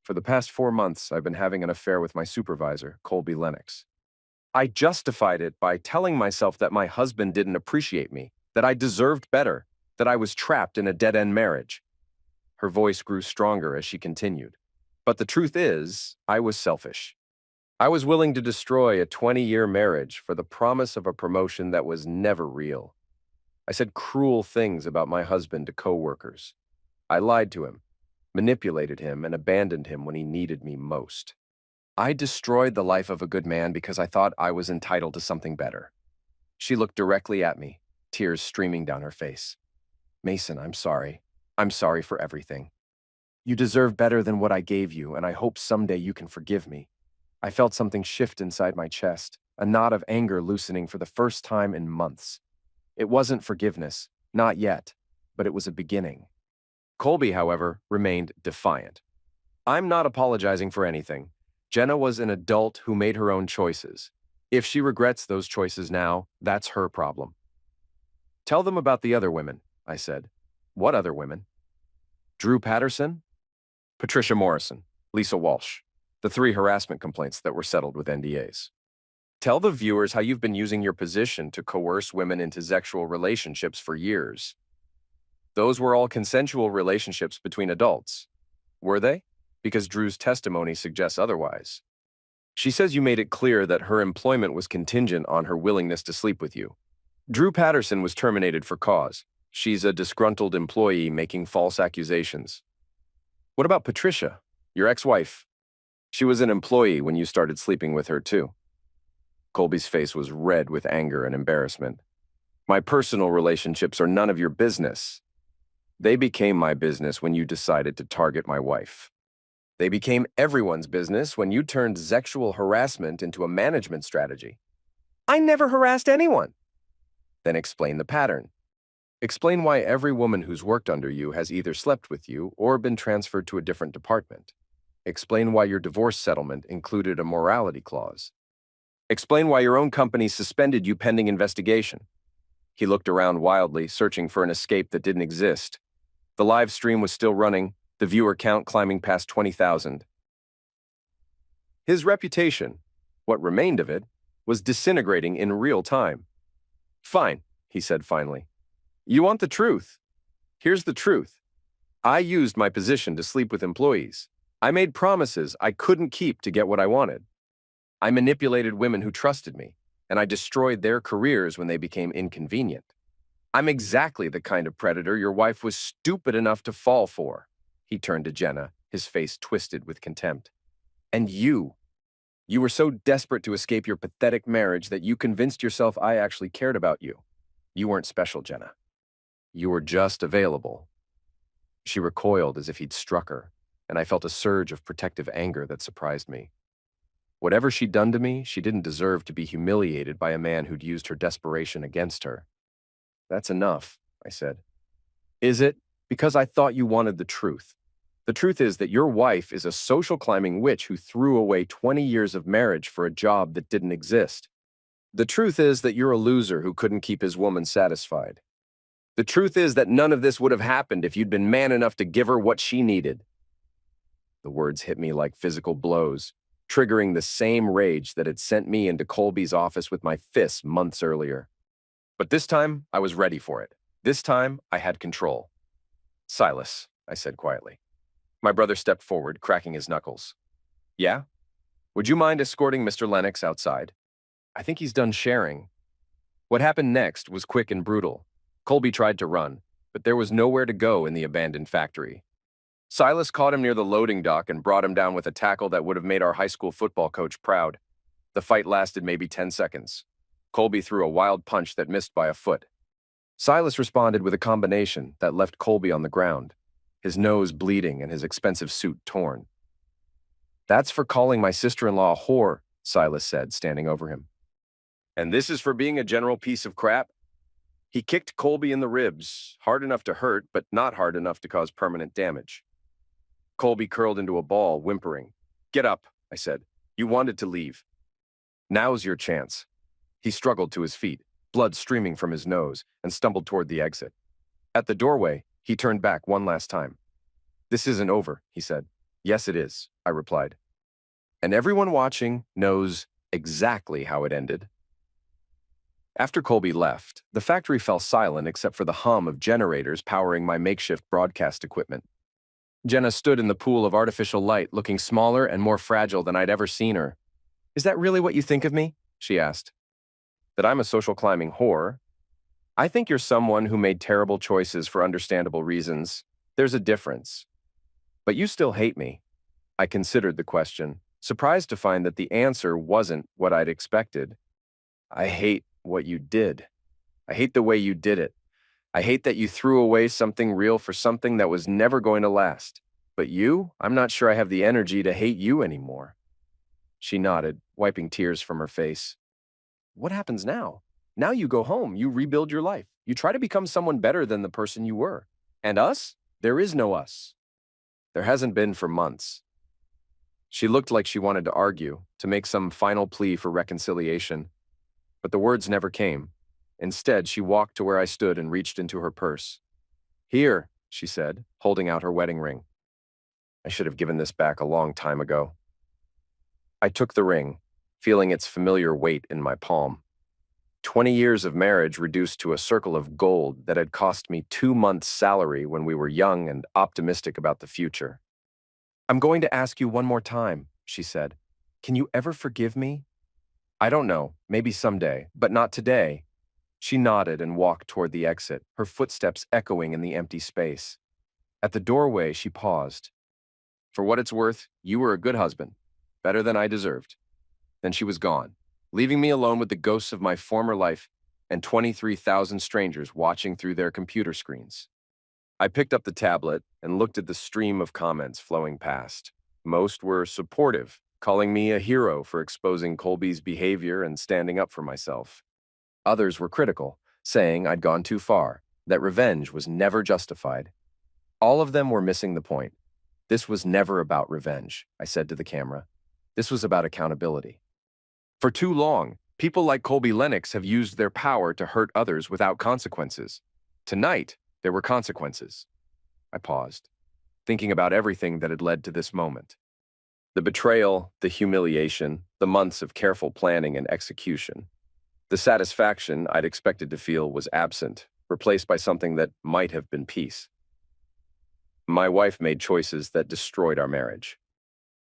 For the past 4 months, I've been having an affair with my supervisor, Colby Lennox. I justified it by telling myself that my husband didn't appreciate me, that I deserved better, that I was trapped in a dead-end marriage. Her voice grew stronger as she continued. But the truth is, I was selfish. I was willing to destroy a 20-year marriage for the promise of a promotion that was never real. I said cruel things about my husband to coworkers. I lied to him, manipulated him, and abandoned him when he needed me most. I destroyed the life of a good man because I thought I was entitled to something better. She looked directly at me, tears streaming down her face. Mason, I'm sorry. I'm sorry for everything. You deserve better than what I gave you, and I hope someday you can forgive me. I felt something shift inside my chest, a knot of anger loosening for the first time in months. It wasn't forgiveness, not yet, but it was a beginning. Colby, however, remained defiant. I'm not apologizing for anything. Jenna was an adult who made her own choices. If she regrets those choices now, that's her problem. Tell them about the other women. I said. What other women? Drew Patterson? Patricia Morrison, Lisa Walsh. The 3 harassment complaints that were settled with NDAs. Tell the viewers how you've been using your position to coerce women into sexual relationships for years. Those were all consensual relationships between adults. Were they? Because Drew's testimony suggests otherwise. She says you made it clear that her employment was contingent on her willingness to sleep with you. Drew Patterson was terminated for cause. She's a disgruntled employee making false accusations. What about Patricia, your ex-wife? She was an employee when you started sleeping with her, too. Colby's face was red with anger and embarrassment. My personal relationships are none of your business. They became my business when you decided to target my wife. They became everyone's business when you turned sexual harassment into a management strategy. I never harassed anyone. Then explain the pattern. Explain why every woman who's worked under you has either slept with you or been transferred to a different department. Explain why your divorce settlement included a morality clause. Explain why your own company suspended you pending investigation. He looked around wildly, searching for an escape that didn't exist. The live stream was still running, the viewer count climbing past 20,000. His reputation, what remained of it, was disintegrating in real time. Fine, he said finally. You want the truth? Here's the truth. I used my position to sleep with employees. I made promises I couldn't keep to get what I wanted. I manipulated women who trusted me, and I destroyed their careers when they became inconvenient. I'm exactly the kind of predator your wife was stupid enough to fall for. He turned to Jenna, his face twisted with contempt. And you were so desperate to escape your pathetic marriage that you convinced yourself I actually cared about you. You weren't special, Jenna. You were just available. She recoiled as if he'd struck her, and I felt a surge of protective anger that surprised me. Whatever she'd done to me, she didn't deserve to be humiliated by a man who'd used her desperation against her. That's enough, I said. Is it? Because I thought you wanted the truth. The truth is that your wife is a social climbing witch who threw away 20 years of marriage for a job that didn't exist. The truth is that you're a loser who couldn't keep his woman satisfied. The truth is that none of this would have happened if you'd been man enough to give her what she needed. The words hit me like physical blows, triggering the same rage that had sent me into Colby's office with my fists months earlier. But this time, I was ready for it. This time, I had control. Silas, I said quietly. My brother stepped forward, cracking his knuckles. Yeah? Would you mind escorting Mr. Lennox outside? I think he's done sharing. What happened next was quick and brutal. Colby tried to run, but there was nowhere to go in the abandoned factory. Silas caught him near the loading dock and brought him down with a tackle that would have made our high school football coach proud. The fight lasted maybe 10 seconds. Colby threw a wild punch that missed by a foot. Silas responded with a combination that left Colby on the ground, his nose bleeding and his expensive suit torn. That's for calling my sister-in-law a whore, Silas said, standing over him. And this is for being a general piece of crap? He kicked Colby in the ribs, hard enough to hurt, but not hard enough to cause permanent damage. Colby curled into a ball, whimpering. Get up, I said. You wanted to leave. Now's your chance. He struggled to his feet, blood streaming from his nose, and stumbled toward the exit. At the doorway, he turned back one last time. This isn't over, he said. Yes, it is, I replied. And everyone watching knows exactly how it ended. After Colby left, the factory fell silent except for the hum of generators powering my makeshift broadcast equipment. Jenna stood in the pool of artificial light, looking smaller and more fragile than I'd ever seen her. Is that really what you think of me? She asked. That I'm a social climbing whore? I think you're someone who made terrible choices for understandable reasons. There's a difference. But you still hate me. I considered the question, surprised to find that the answer wasn't what I'd expected. I hate what you did. I hate the way you did it. I hate that you threw away something real for something that was never going to last. But you, I'm not sure I have the energy to hate you anymore. She nodded, wiping tears from her face. What happens now? Now you go home, you rebuild your life. You try to become someone better than the person you were. And us? There is no us. There hasn't been for months. She looked like she wanted to argue, to make some final plea for reconciliation. But the words never came. Instead, she walked to where I stood and reached into her purse. Here, she said, holding out her wedding ring. I should have given this back a long time ago. I took the ring, feeling its familiar weight in my palm. 20 years of marriage reduced to a circle of gold that had cost me 2 months' salary when we were young and optimistic about the future. I'm going to ask you one more time, she said. Can you ever forgive me? I don't know, maybe someday, but not today. She nodded and walked toward the exit, her footsteps echoing in the empty space. At the doorway, she paused. For what it's worth, you were a good husband, better than I deserved. Then she was gone, leaving me alone with the ghosts of my former life and 23,000 strangers watching through their computer screens. I picked up the tablet and looked at the stream of comments flowing past. Most were supportive, calling me a hero for exposing Colby's behavior and standing up for myself. Others were critical, saying I'd gone too far, that revenge was never justified. All of them were missing the point. This was never about revenge, I said to the camera. This was about accountability. For too long, people like Colby Lennox have used their power to hurt others without consequences. Tonight, there were consequences. I paused, thinking about everything that had led to this moment. The betrayal, the humiliation, the months of careful planning and execution. The satisfaction I'd expected to feel was absent, replaced by something that might have been peace. My wife made choices that destroyed our marriage.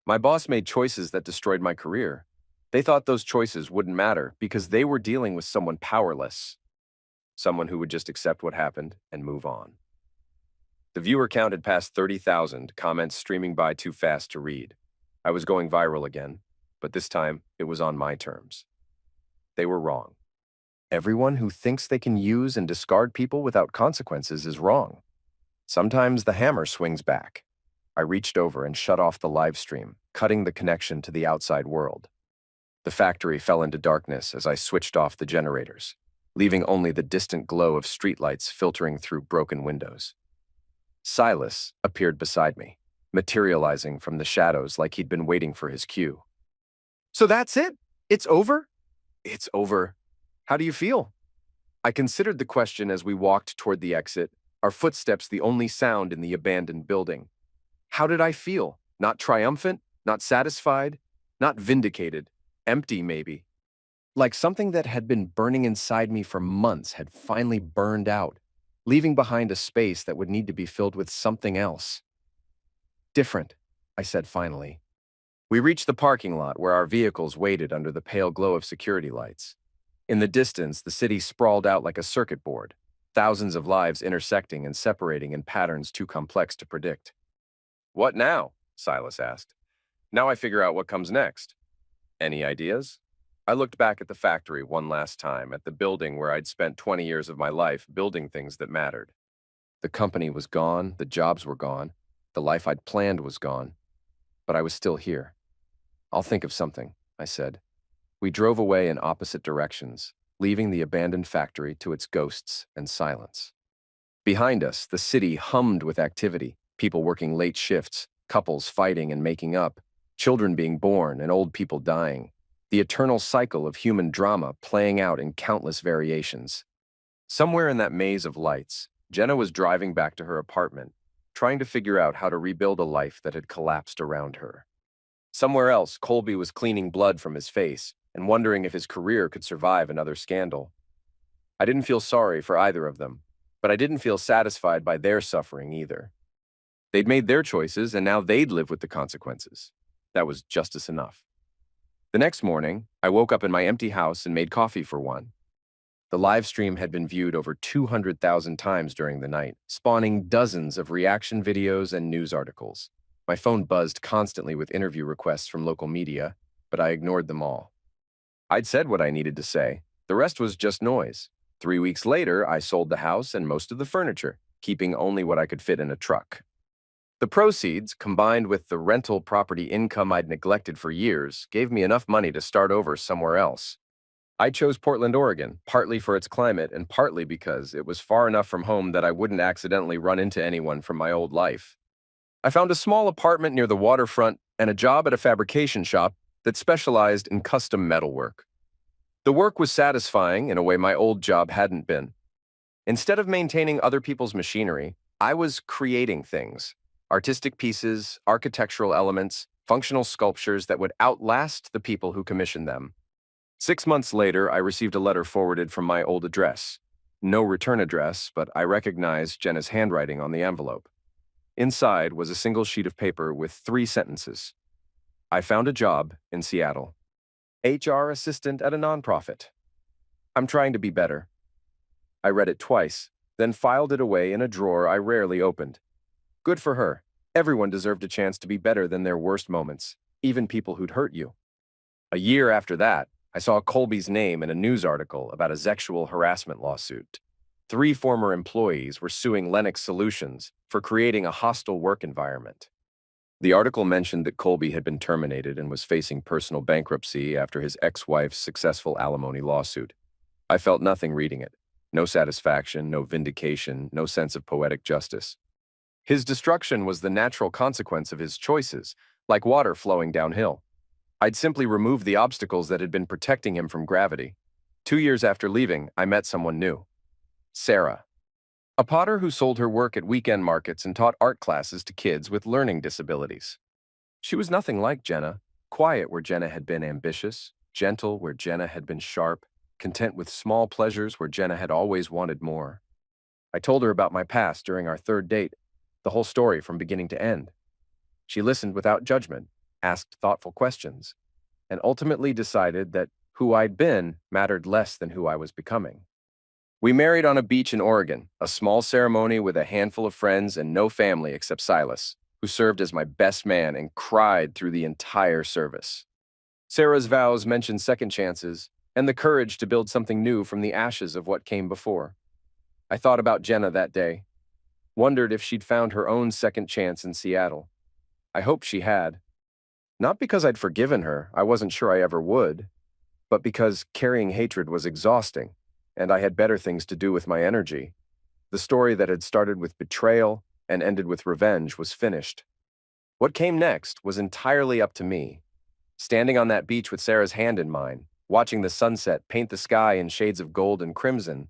My boss made choices that destroyed my career. They thought those choices wouldn't matter because they were dealing with someone powerless, someone who would just accept what happened and move on. The viewer count had passed 30,000, comments streaming by too fast to read. I was going viral again, but this time it was on my terms. They were wrong. Everyone who thinks they can use and discard people without consequences is wrong. Sometimes the hammer swings back. I reached over and shut off the live stream, cutting the connection to the outside world. The factory fell into darkness as I switched off the generators, leaving only the distant glow of streetlights filtering through broken windows. Silas appeared beside me, materializing from the shadows like he'd been waiting for his cue. So that's it? It's over? It's over. How do you feel? I considered the question as we walked toward the exit, our footsteps the only sound in the abandoned building. How did I feel? Not triumphant? Not satisfied? Not vindicated? Empty, maybe. Like something that had been burning inside me for months had finally burned out, leaving behind a space that would need to be filled with something else. Different, I said finally. We reached the parking lot where our vehicles waited under the pale glow of security lights. In the distance, the city sprawled out like a circuit board, thousands of lives intersecting and separating in patterns too complex to predict. What now? Silas asked. Now I figure out what comes next. Any ideas? I looked back at the factory one last time, at the building where I'd spent 20 years of my life building things that mattered. The company was gone, the jobs were gone, the life I'd planned was gone, but I was still here. I'll think of something, I said. We drove away in opposite directions, leaving the abandoned factory to its ghosts and silence. Behind us, the city hummed with activity, people working late shifts, couples fighting and making up, children being born and old people dying, the eternal cycle of human drama playing out in countless variations. Somewhere in that maze of lights, Jenna was driving back to her apartment, trying to figure out how to rebuild a life that had collapsed around her. Somewhere else, Colby was cleaning blood from his face and wondering if his career could survive another scandal. I didn't feel sorry for either of them, but I didn't feel satisfied by their suffering either. They'd made their choices, and now they'd live with the consequences. That was justice enough. The next morning, I woke up in my empty house and made coffee for one. The live stream had been viewed over 200,000 times during the night, spawning dozens of reaction videos and news articles. My phone buzzed constantly with interview requests from local media, but I ignored them all. I'd said what I needed to say. The rest was just noise. 3 weeks later, I sold the house and most of the furniture, keeping only what I could fit in a truck. The proceeds, combined with the rental property income I'd neglected for years, gave me enough money to start over somewhere else. I chose Portland, Oregon, partly for its climate and partly because it was far enough from home that I wouldn't accidentally run into anyone from my old life. I found a small apartment near the waterfront and a job at a fabrication shop that specialized in custom metalwork. The work was satisfying in a way my old job hadn't been. Instead of maintaining other people's machinery, I was creating things, artistic pieces, architectural elements, functional sculptures that would outlast the people who commissioned them. 6 months later, I received a letter forwarded from my old address. No return address, but I recognized Jenna's handwriting on the envelope. Inside was a single sheet of paper with 3 sentences. I found a job in Seattle. HR assistant at a nonprofit. I'm trying to be better. I read it twice, then filed it away in a drawer I rarely opened. Good for her. Everyone deserved a chance to be better than their worst moments, even people who'd hurt you. A year after that, I saw Colby's name in a news article about a sexual harassment lawsuit. 3 former employees were suing Lennox Solutions for creating a hostile work environment. The article mentioned that Colby had been terminated and was facing personal bankruptcy after his ex-wife's successful alimony lawsuit. I felt nothing reading it. No satisfaction, no vindication, no sense of poetic justice. His destruction was the natural consequence of his choices, like water flowing downhill. I'd simply removed the obstacles that had been protecting him from gravity. 2 years after leaving, I met someone new. Sarah. A potter who sold her work at weekend markets and taught art classes to kids with learning disabilities. She was nothing like Jenna, quiet where Jenna had been ambitious, gentle where Jenna had been sharp, content with small pleasures where Jenna had always wanted more. I told her about my past during our 3rd date, the whole story from beginning to end. She listened without judgment, asked thoughtful questions, and ultimately decided that who I'd been mattered less than who I was becoming. We married on a beach in Oregon, a small ceremony with a handful of friends and no family except Silas, who served as my best man and cried through the entire service. Sarah's vows mentioned second chances and the courage to build something new from the ashes of what came before. I thought about Jenna that day, wondered if she'd found her own second chance in Seattle. I hoped she had. Not because I'd forgiven her, I wasn't sure I ever would, but because carrying hatred was exhausting, and I had better things to do with my energy. The story that had started with betrayal and ended with revenge was finished. What came next was entirely up to me. Standing on that beach with Sarah's hand in mine, watching the sunset paint the sky in shades of gold and crimson,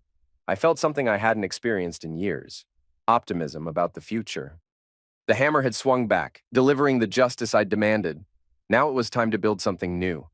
I felt something I hadn't experienced in years: optimism about the future. The hammer had swung back, delivering the justice I'd demanded. Now it was time to build something new.